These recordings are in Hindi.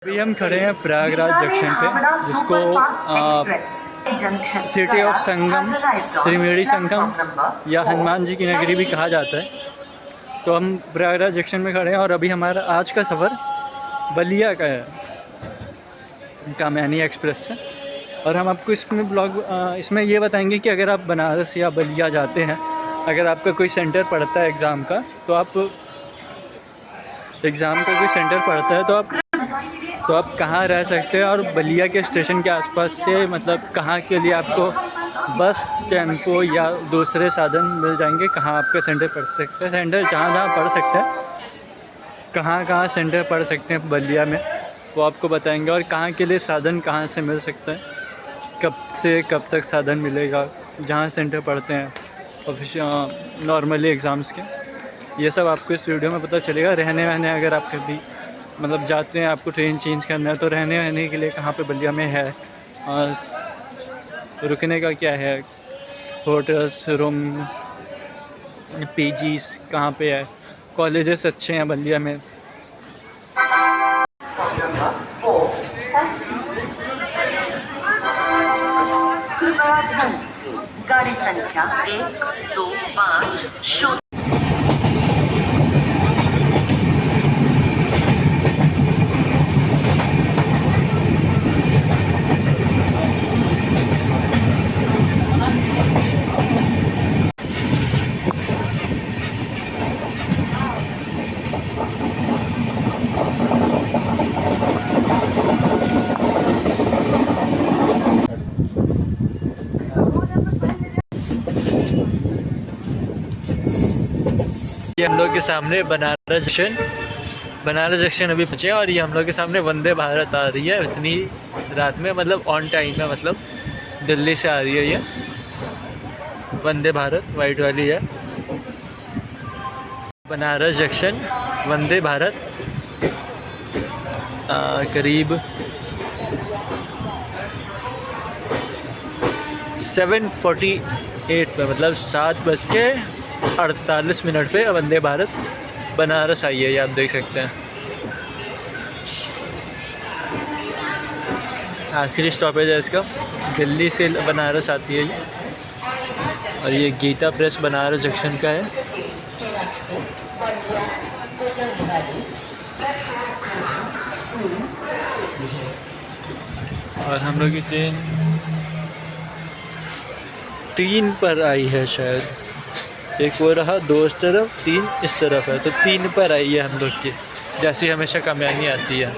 अभी हम खड़े हैं प्रयागराज जंक्शन पे, जिसको सिटी ऑफ संगम, त्रिवेणी संगम या हनुमान जी की नगरी भी कहा जाता है। तो हम प्रयागराज जंक्शन में खड़े हैं और अभी हमारा आज का सफ़र बलिया का है, कामयानी एक्सप्रेस से। और हम आपको इसमें ये बताएंगे कि अगर आप बनारस या बलिया जाते हैं, अगर आपका कोई सेंटर पड़ता है एग्ज़ाम का, तो आप कहाँ रह सकते हैं और बलिया के स्टेशन के आसपास से मतलब कहाँ के लिए आपको बस, टेम्पो या दूसरे साधन मिल जाएंगे, कहाँ आपका सेंटर पड़ सकता है, सेंटर जहाँ पड़ सकता है, कहाँ सेंटर पड़ सकते हैं बलिया में, वो आपको बताएंगे। और कहाँ के लिए साधन कहाँ से मिल सकता है, कब से कब तक साधन मिलेगा, जहाँ सेंटर पड़ते हैं नॉर्मली एग्ज़ाम्स के, ये सब आपको इस वीडियो में पता चलेगा। रहने वहने अगर आप कभी मतलब जाते हैं, आपको ट्रेन चेंज करना है, तो रहने वहने के लिए कहाँ पे बलिया में है, और रुकने का क्या है, होटल्स, रूम, पीजीज कहाँ पे है, कॉलेजेस अच्छे हैं बलिया में। गाड़ी संख्या 1250। ये हम लोग के सामने बनारस जंक्शन अभी पहुँचे, और ये हम लोग के सामने वंदे भारत आ रही है इतनी रात में, मतलब ऑन टाइम है, मतलब दिल्ली से आ रही है ये वंदे भारत, वाइट वाली है। बनारस जंक्शन वंदे भारत करीब 7:48 पे, मतलब 7:48 पे वंदे भारत बनारस आई है, ये आप देख सकते हैं। आखिरी स्टॉपेज है इसका, दिल्ली से बनारस आती है ये, और ये गीता प्रेस बनारस जंक्शन का है। और हम लोग की ट्रेन 3 पर आई है शायद, एक वो रहा 2 इस तरफ, 3 इस तरफ है, तो 3 पर आई है हम लोग की, जैसे हमेशा कामयानी आती है।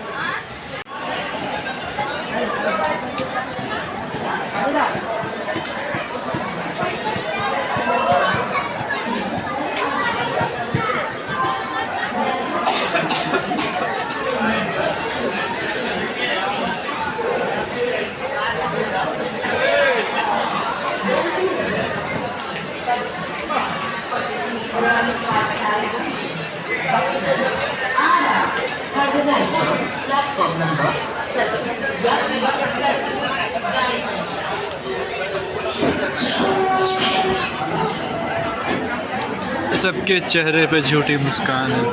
सबके चेहरे पे झूठी मुस्कान है,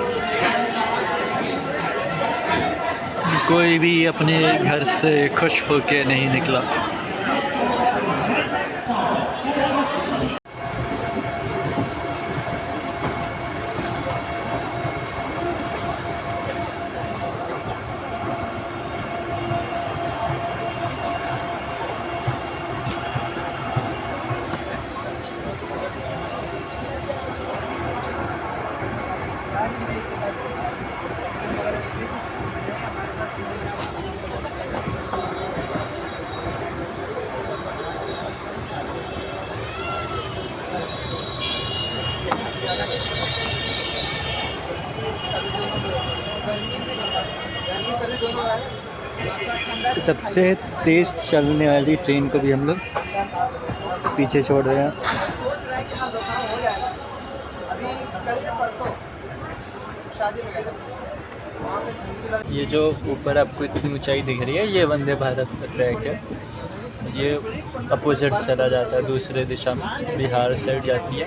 कोई भी अपने घर से खुश होके नहीं निकला। सबसे तेज़ चलने वाली ट्रेन को भी हम लोग पीछे छोड़ रहे हैं। ये जो ऊपर आपको इतनी ऊंचाई दिख रही है, ये वंदे भारत का ट्रैक है। ये अपोजिट चला जाता है, दूसरे दिशा में बिहार साइड जाती है।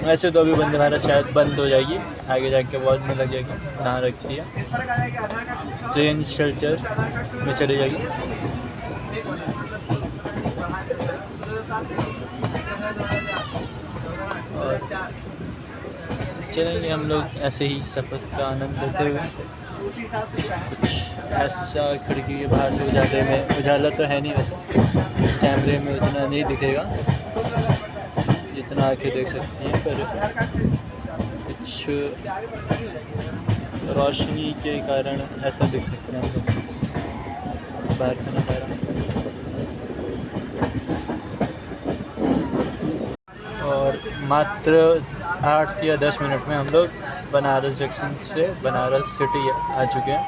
वैसे तो अभी वंदे भारत शायद बंद हो जाएगी, आगे जाके वॉल में लगेगी, यहाँ रखती है। ट्रेन शेल्टर में चली जाएगी। और चलेंगे हम लोग ऐसे ही सफ़र का आनंद लेते हुए। ऐसा खिड़की के बाहर से उजाले में, उजाला तो है नहीं वैसे, कैमरे में उतना नहीं दिखेगा जितना आँखें देख सकती हैं, पर कुछ रोशनी के कारण ऐसा दिख सकते हैं हम लोग बाहर का नज़ारा। और मात्र 8 या 10 मिनट में हम लोग बनारस जंक्शन से बनारस सिटी आ चुके हैं।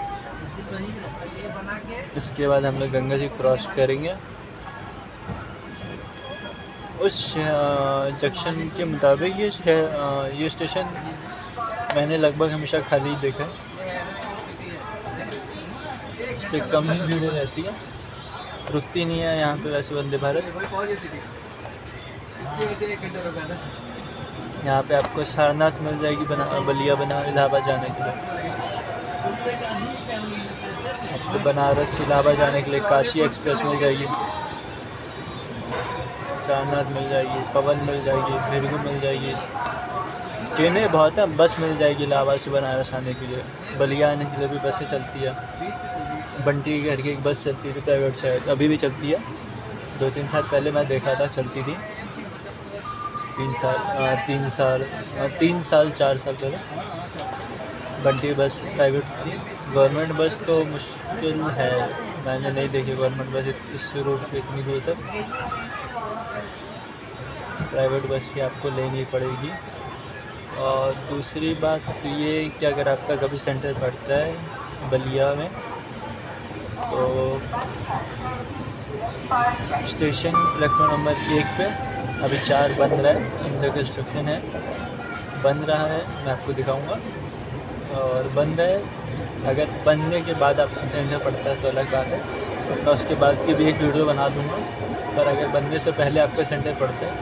इसके बाद हम लोग गंगा जी क्रॉस करेंगे। उस जंक्शन के मुताबिक ये स्टेशन मैंने लगभग हमेशा खाली देखा है। इस पर कम ही भीड़ रहती है, रुकती नहीं है यहाँ पे वैसे वंदे भारत। यहाँ पे आपको सारनाथ मिल जाएगी बलिया इलाहाबाद जाने के लिए। आपको बनारस से इलाहाबाद जाने के लिए काशी एक्सप्रेस मिल जाएगी, सारनाथ मिल जाएगी, पवन मिल जाएगी, भृगु मिल जाएगी। ट्रेनें बहुत हैं, बस मिल जाएगी इलाहाबाद से बनारस आने के लिए। बलिया आने के लिए भी बसें चलती है। बंटी घर की एक बस चलती थी प्राइवेट साइड, अभी भी चलती है। 2-3 साल पहले मैं देखा था चलती थी, 3 साल 4 साल पहले बंटी बस प्राइवेट थी। गवर्नमेंट बस तो मुश्किल है, मैंने नहीं देखी गवर्नमेंट बस इस रूट पे इतनी दूर तक। प्राइवेट बस ही आपको लेनी पड़ेगी। और दूसरी बात ये कि अगर आपका कभी सेंटर पड़ता है बलिया में, तो स्टेशन प्लेटफॉर्म नंबर 1 पे अभी 4 बन रहा है, अंडर कंस्ट्रक्शन है, बन रहा है, मैं आपको दिखाऊंगा। और बंद है, अगर बनने के बाद आपको सेंटर पड़ता है तो अलग बात है, मैं उसके बाद की भी एक वीडियो बना दूंगा। पर अगर बनने से पहले आपका सेंटर पड़ता है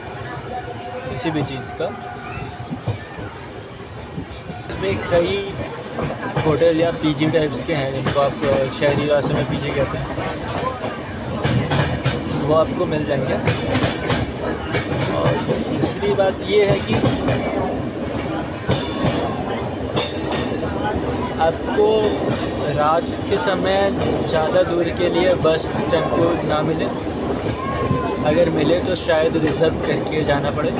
किसी भी चीज़ का, वे कई होटल या पीजी टाइप्स के हैं जिनको आप शहरी भाषा में पीजी कहते हैं, वो आपको मिल जाएंगे। और दूसरी बात ये है कि आपको रात के समय ज़्यादा दूर के लिए बस टेम्पो ना मिले, अगर मिले तो शायद रिज़र्व करके जाना पड़े।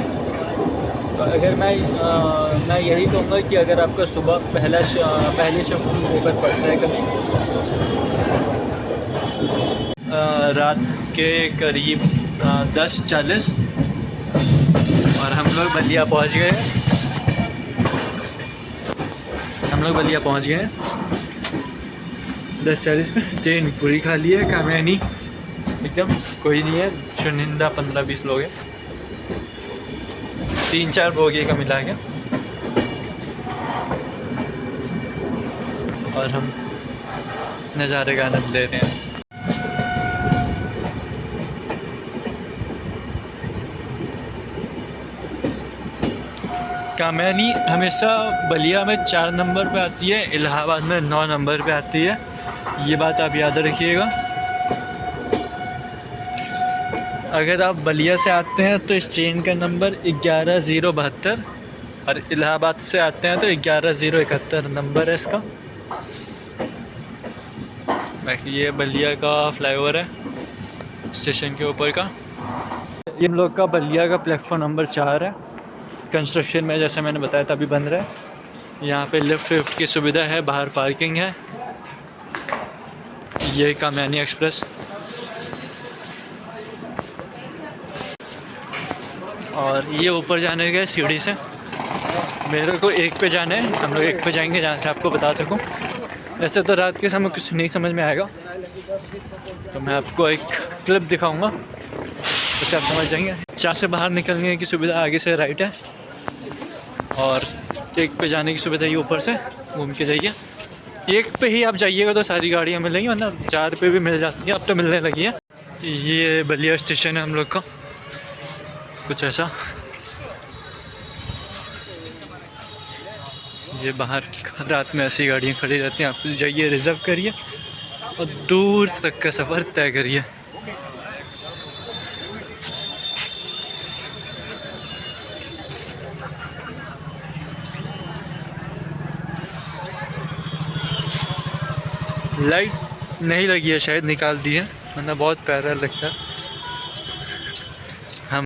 तो अगर मैं यही कहूँगा कि अगर आपका सुबह पहली शिफ्ट ऊपर पड़ता है कभी, रात के करीब 10:40 और हम लोग बलिया पहुँच गए हैं। हम लोग बलिया पहुँच गए हैं 10:40 में। ट्रेन पूरी खाली है, कामयानी एकदम कोई नहीं है, चुनिंदा 15-20 लोग हैं, 3-4 बोगी का मिला के। और हम नज़ारे का आनंद ले रहे हैं। कामयानी हमेशा बलिया में 4 नंबर पे आती है, इलाहाबाद में 9 नंबर पे आती है, ये बात आप याद रखिएगा। अगर आप बलिया से आते हैं तो इस ट्रेन का नंबर 11072 और इलाहाबाद से आते हैं तो 11071 नंबर है इसका। बाकी ये बलिया का फ्लाईओवर है स्टेशन के ऊपर का। ये हम लोग का बलिया का प्लेटफॉर्म नंबर 4 है। कंस्ट्रक्शन में जैसे मैंने बताया था अभी बन रहा है। यहाँ पे लिफ्ट की सुविधा है, बाहर पार्किंग है। ये कामयानी एक्सप्रेस। और ये ऊपर जाने के सीढ़ी से, मेरे को 1 पे जाना है, हम लोग 1 पे जाएंगे जहाँ से आपको बता सकूँ। वैसे तो रात के समय कुछ नहीं समझ में आएगा, तो मैं आपको एक क्लिप दिखाऊंगा, उससे आप समझ जाएंगे। 4 से बाहर निकलने की सुविधा आगे से राइट है, और 1 पे जाने की सुविधा ये ऊपर से घूम के जाइए। 1 पे ही आप जाइएगा तो सारी गाड़ियाँ मिलेंगी, वरना 4 पे भी मिल जाती है, अब तो मिलने लगी है। ये बलिया स्टेशन है हम लोग का, कुछ ऐसा। ये बाहर रात में ऐसी गाड़ियाँ खड़ी रहती हैं, आप जाइए रिज़र्व करिए और दूर तक का सफ़र तय करिए। लाइट नहीं लगी है, शायद निकाल दी है, वरना बहुत प्यारा लगता है। हम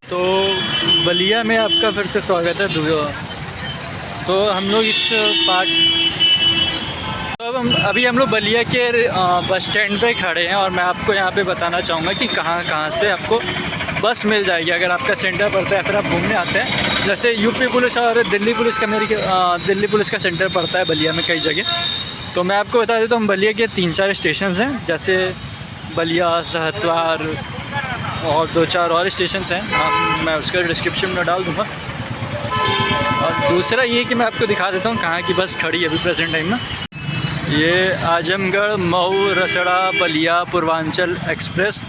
तो बलिया में आपका फिर से स्वागत है। तो हम लोग इस पार्ट तो अब हम लोग बलिया के बस स्टैंड पे खड़े हैं और मैं आपको यहाँ पे बताना चाहूँगा कि कहाँ से आपको बस मिल जाएगी अगर आपका सेंटर पड़ता है, फिर आप घूमने आते हैं। जैसे यूपी पुलिस और दिल्ली पुलिस का दिल्ली पुलिस का सेंटर पड़ता है बलिया में कई जगह। तो मैं आपको बता देता हूँ बलिया के 3-4 स्टेशन हैं, जैसे बलिया, सहतवार और 2-4 और स्टेशन हैं। मैं उसका डिस्क्रिप्शन में डाल दूँगा। और दूसरा ये कि मैं आपको दिखा देता हूँ कहाँ की बस खड़ी है अभी प्रेजेंट टाइम में। ये आजमगढ़, मऊ, रसड़ा, बलिया पूर्वांचल एक्सप्रेस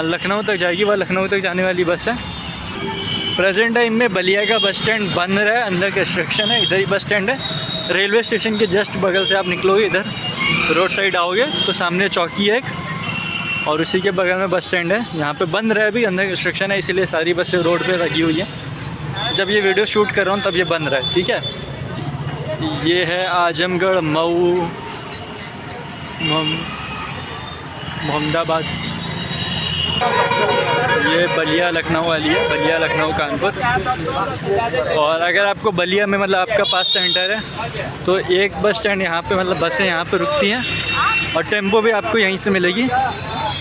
लखनऊ तक जाएगी। वह लखनऊ तक जाने वाली बस है। प्रेजेंट टाइम में बलिया का बस स्टैंड बंद रहा है, अंदर कंस्ट्रक्शन है। इधर ही बस स्टैंड है, रेलवे स्टेशन के जस्ट बगल से आप निकलोगे, इधर रोड साइड आओगे तो सामने चौकी है एक और उसी के बगल में बस स्टैंड है। यहाँ पे बंद रहा है, अभी अंदर कंस्ट्रक्शन है, इसीलिए सारी बसें रोड पे लगी हुई है। जब ये वीडियो शूट कर रहा हूँ तब ये बंद रहा है, ठीक है। ये है आजमगढ़, मऊ, मोहम्मदाबाद। ये बलिया लखनऊ वाली है, बलिया लखनऊ कानपुर। और अगर आपको बलिया में मतलब आपका पास सेंटर है तो एक बस स्टैंड यहाँ पे मतलब बसें यहाँ पे रुकती हैं और टेम्पो भी आपको यहीं से मिलेगी।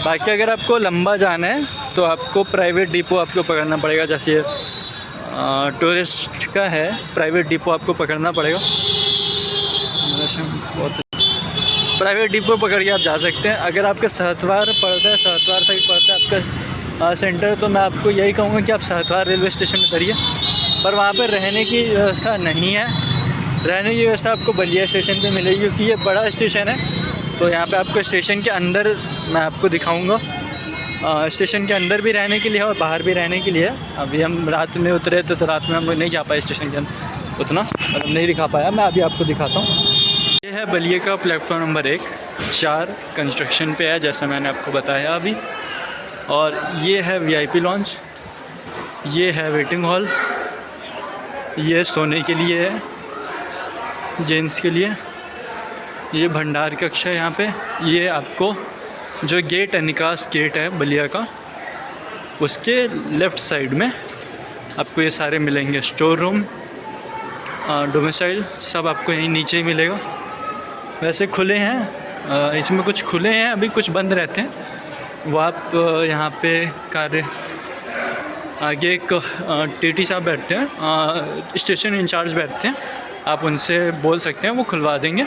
बाकी अगर आपको लंबा जाना है तो आपको प्राइवेट डिपो आपको पकड़ना पड़ेगा। जैसे टूरिस्ट का है, प्राइवेट डिपो आपको पकड़ना पड़ेगा। प्राइवेट डिपो पकड़ के आप जा सकते हैं। अगर आपका सहतवार पड़ता है, सहतवार साइड पड़ता है आपका सेंटर, तो मैं आपको यही कहूँगा कि आप सहतवार रेलवे स्टेशन में उतरिए। पर वहाँ पर रहने की व्यवस्था नहीं है। रहने की व्यवस्था आपको बलिया स्टेशन पे मिलेगी, क्योंकि ये बड़ा स्टेशन है। तो यहाँ पे आपको स्टेशन के अंदर मैं आपको दिखाऊँगा, स्टेशन के अंदर भी रहने के लिए और बाहर भी रहने के लिए। अभी हम रात में उतरे तो रात में हम लोग नहीं जा पाए स्टेशन के अंदर उतना, मतलब नहीं दिखा पाया। मैं अभी आपको दिखाता हूँ। ये है बलिया का प्लेटफॉर्म नंबर 1, 4 कंस्ट्रक्शन पे है जैसा मैंने आपको बताया अभी। और ये है VIP लॉन्च, ये है वेटिंग हॉल, ये सोने के लिए है जेंट्स के लिए, ये भंडार कक्ष है यहाँ पे। ये आपको जो गेट है, निकास गेट है बलिया का, उसके लेफ़्ट साइड में आपको ये सारे मिलेंगे। स्टोर रूम, डोमिसाइल सब आपको यहीं नीचे ही मिलेगा। वैसे खुले हैं, इसमें कुछ खुले हैं, अभी कुछ बंद रहते हैं। वो आप यहाँ पे कार्य आगे एक TT साहब बैठते हैं, स्टेशन इंचार्ज बैठते हैं, आप उनसे बोल सकते हैं, वो खुलवा देंगे।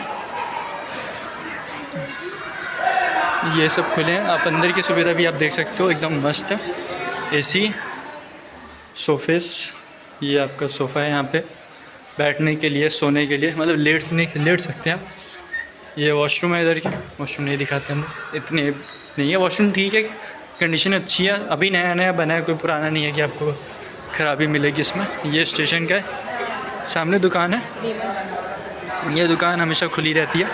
ये सब खुले हैं। आप अंदर की सुविधा भी आप देख सकते हो, एकदम मस्त है। AC, सोफेस, ये आपका सोफ़ा है यहाँ पे बैठने के लिए, सोने के लिए, मतलब लेट सकते हैं आप। ये वॉशरूम है, इधर की वॉशरूम नहीं दिखाते हम, इतने नहीं है वॉशरूम, ठीक है, कंडीशन अच्छी है, अभी नया बना है, कोई पुराना नहीं है कि आपको ख़राबी मिलेगी इसमें। ये स्टेशन का है, सामने दुकान है, ये दुकान हमेशा खुली रहती है,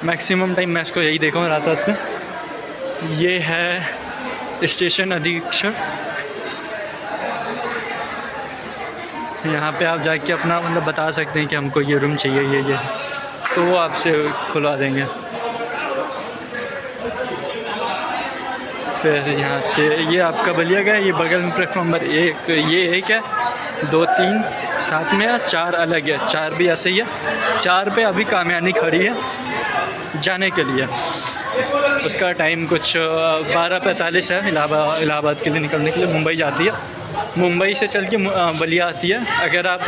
मैक्सिमम टाइम मैं इसको यही देखा हूँ रात में। ये है स्टेशन अधीक्षक, यहाँ पे आप जाके अपना मतलब बता सकते हैं कि हमको ये रूम चाहिए, ये तो वो आपसे खुलवा देंगे। फिर यहाँ से ये आपका बलिया का है, ये बगल में प्लेटफॉर्म नंबर 1, ये 1 है, 2, 3 साथ में है, 4 अलग है, 4 भी ऐसे ही है। 4 पे अभी कामयानी खड़ी है जाने के लिए, उसका टाइम कुछ 12:45 है। इलाहाबाद के लिए निकलने के लिए मुंबई जाती है, मुंबई से चल के बलिया आती है। अगर आप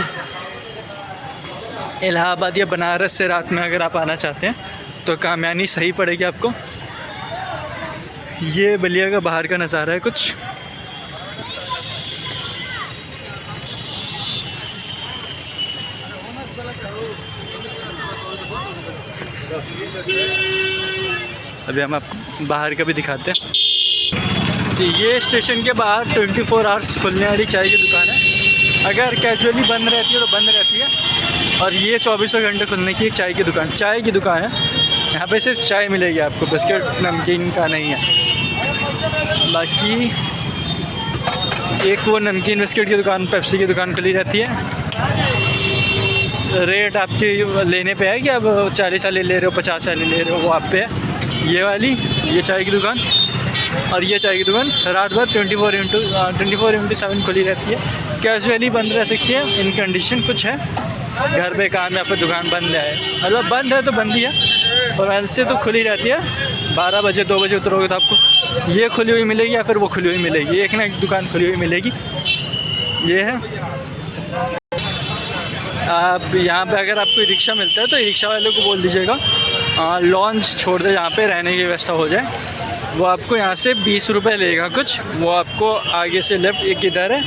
इलाहाबाद या बनारस से रात में अगर आप आना चाहते हैं तो कामयानी सही पड़ेगी आपको। ये बलिया का बाहर का नज़ारा है कुछ। अभी हम आपको बाहर का भी दिखाते हैं। तो ये स्टेशन के बाहर 24 आवर्स खुलने वाली चाय की दुकान है। अगर कैजुअली बंद रहती है तो बंद रहती है, और ये 24 घंटे खुलने की एक चाय की दुकान है। यहाँ पे सिर्फ चाय मिलेगी आपको, बिस्किट नमकीन का नहीं है। बाकी एक वो नमकीन बिस्किट की दुकान, पेप्सी की दुकान खुली रहती है। रेट आपके लेने पे है कि आप 40 वाली ले रहे हो, 50 वाली ले रहे हो, वो आप पे है। ये वाली, ये चाय की दुकान और ये चाय की दुकान रात भर 24x7 खुली रहती है। कैजुअली बंद रह सकती है, इन कंडीशन कुछ है, घर पे काम या फिर दुकान बंद है, मतलब बंद है तो बंद ही है, और वैसे तो खुली रहती है। 12 बजे 2 बजे उतरोगे तो आपको ये खुली हुई मिलेगी या फिर वो खुली हुई मिलेगी, एक ना एक दुकान खुली हुई मिलेगी। ये है। आप यहाँ पे अगर आपको रिक्शा मिलता है तो रिक्शा वाले को बोल दीजिएगा लॉन्च छोड़ दे, यहाँ पे रहने की व्यवस्था हो जाए। वो आपको यहाँ से 20 रुपये लेगा कुछ। वो आपको आगे से लेफ़्ट, एक इधर है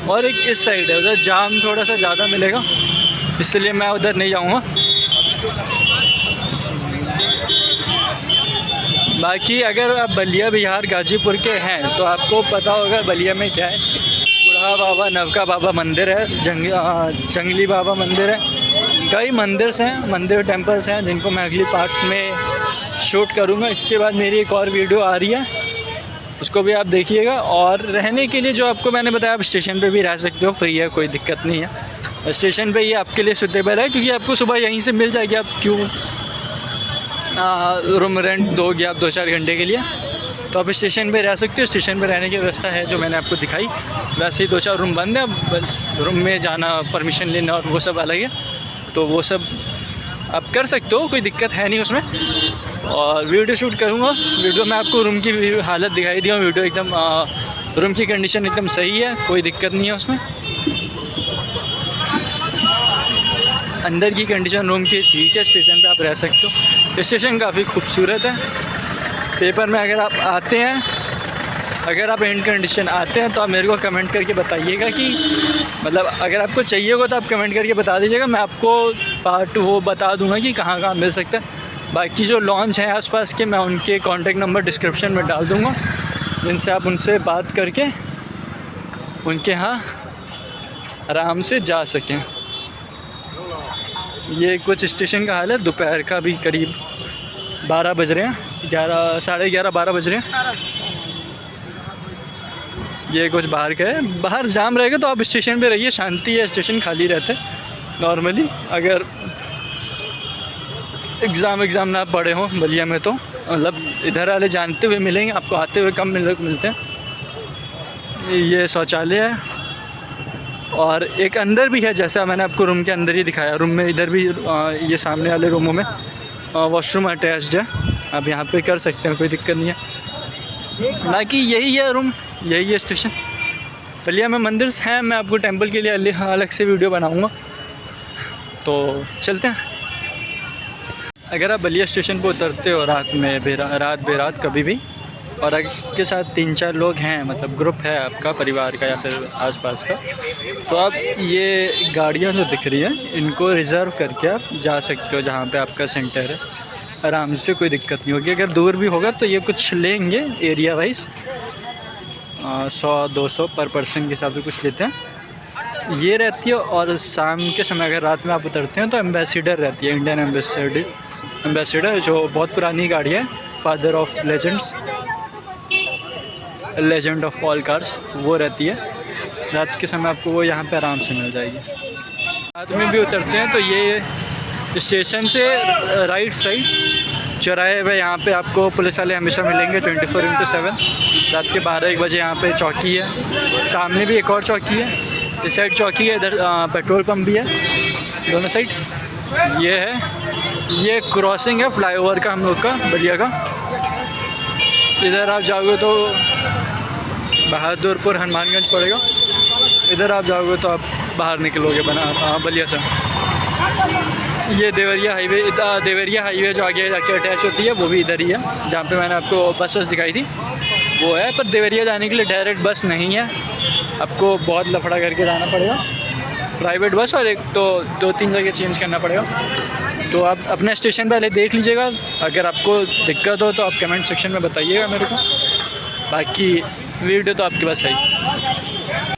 और एक इस साइड है, उधर जाम थोड़ा सा ज़्यादा मिलेगा, इसलिए मैं उधर नहीं जाऊँगा। बाकी अगर आप बलिया बिहार गाजीपुर के हैं तो आपको पता होगा बलिया में क्या है। बूढ़ा बाबा, नवका बाबा मंदिर है, जंगली बाबा मंदिर है, कई मंदिर टेम्पल्स हैं जिनको मैं अगली पार्ट में शूट करूँगा। इसके बाद मेरी एक और वीडियो आ रही है, उसको भी आप देखिएगा। और रहने के लिए जो आपको मैंने बताया, आप स्टेशन पे भी रह सकते हो, फ्री है, कोई दिक्कत नहीं है। स्टेशन पे ये आपके लिए सूटेबल है क्योंकि आपको सुबह यहीं से मिल जाएगी। आप क्यों रूम रेंट दोगे आप 2-4 घंटे के लिए, तो आप स्टेशन पे रह सकते हो। स्टेशन पे रहने की व्यवस्था है जो मैंने आपको दिखाई। वैसे ही 2-4 रूम बंद है, रूम में जाना, परमिशन लेना और वो सब अलग है, तो वो सब आप कर सकते हो, कोई दिक्कत है नहीं उसमें। और वीडियो शूट करूँगा, वीडियो में आपको रूम की हालत दिखाई दी हूँ। वीडियो एकदम रूम की कंडीशन एकदम सही है, कोई दिक्कत नहीं है उसमें। अंदर की कंडीशन रूम की ठीक है, स्टेशन पे आप रह सकते हो। स्टेशन काफ़ी खूबसूरत है। पेपर में अगर आप आते हैं, अगर आप इन कंडीशन आते हैं तो आप मेरे को कमेंट करके बताइएगा कि मतलब अगर आपको चाहिए होगा तो आप कमेंट करके बता दीजिएगा, मैं आपको पार्ट वो बता दूंगा कि कहाँ कहाँ मिल सकता है। बाकी जो लॉन्च हैं आसपास के, मैं उनके कॉन्टैक्ट नंबर डिस्क्रिप्शन में डाल दूँगा, जिनसे आप उनसे बात करके उनके यहाँ आराम से जा सकें। ये कुछ स्टेशन का हाल है। दोपहर का भी करीब 12 बज रहे हैं, 11, साढ़े 11, 12 बज रहे हैं। ये कुछ बाहर का है। बाहर जाम रहेगा तो आप स्टेशन पे रहिए, शांति है, स्टेशन खाली रहता है नॉर्मली। अगर एग्ज़ाम ना पड़े हों बलिया में तो मतलब इधर वाले जानते हुए मिलेंगे आपको, आते हुए कम मिलते हैं। ये शौचालय है और एक अंदर भी है, जैसा मैंने आपको रूम के अंदर ही दिखाया। रूम में इधर भी ये सामने वाले रूमों में वॉशरूम अटैच्ड है, आप यहाँ पे कर सकते हैं, कोई दिक्कत नहीं है। बाकी यही है रूम, यही है स्टेशन। बलिया में मंदिर हैं, मैं आपको टेंपल के लिए अलग से वीडियो बनाऊँगा, तो चलते हैं। अगर आप बलिया स्टेशन पर उतरते हो रात बेरात कभी भी, और आपके साथ 3-4 लोग हैं, मतलब ग्रुप है आपका परिवार का या फिर आसपास का, तो आप ये गाड़ियाँ जो दिख रही हैं इनको रिज़र्व करके आप जा सकते हो जहाँ पे आपका सेंटर है, आराम से, कोई दिक्कत नहीं होगी। अगर दूर भी होगा तो ये कुछ लेंगे एरिया वाइज, 100-200 पर पर्सन के हिसाब से कुछ लेते हैं, ये रहती है। और शाम के समय अगर रात में आप उतरते हैं तो एम्बेसडर रहती है, इंडियन एम्बेसडर जो बहुत पुरानी गाड़ी है, father of legend of all cars, वो रहती है। रात के समय आपको वो यहाँ पे आराम से मिल जाएगी। रात में भी उतरते हैं तो ये स्टेशन से राइट साइड चौराहे पे यहाँ पे आपको पुलिस वाले हमेशा मिलेंगे 24x7। रात के 12-1 बजे यहाँ पे चौकी है, सामने भी एक और चौकी है, इस साइड चौकी है, इधर पेट्रोल पंप भी है, दोनों साइड ये है। ये क्रॉसिंग है फ्लाईओवर का हम लोग का, बलिया का। इधर आप जाओगे तो बहादुरपुर हनुमानगंज पड़ेगा, इधर आप जाओगे तो आप बाहर निकलोगे बलिया से। ये देवरिया हाईवे जो आगे जाके अटैच होती है वो भी इधर ही है, जहाँ पे मैंने आपको बस दिखाई थी वो है। पर देवरिया जाने के लिए डायरेक्ट बस नहीं है, आपको बहुत लफड़ा करके जाना पड़ेगा, प्राइवेट बस, और एक तो 2-3 जगह चेंज करना पड़ेगा। तो आप अपना स्टेशन पहले देख लीजिएगा, अगर आपको दिक्कत हो तो आप कमेंट सेक्शन में बताइएगा मेरे को, बाकी वीडियो तो आपके पास है ही।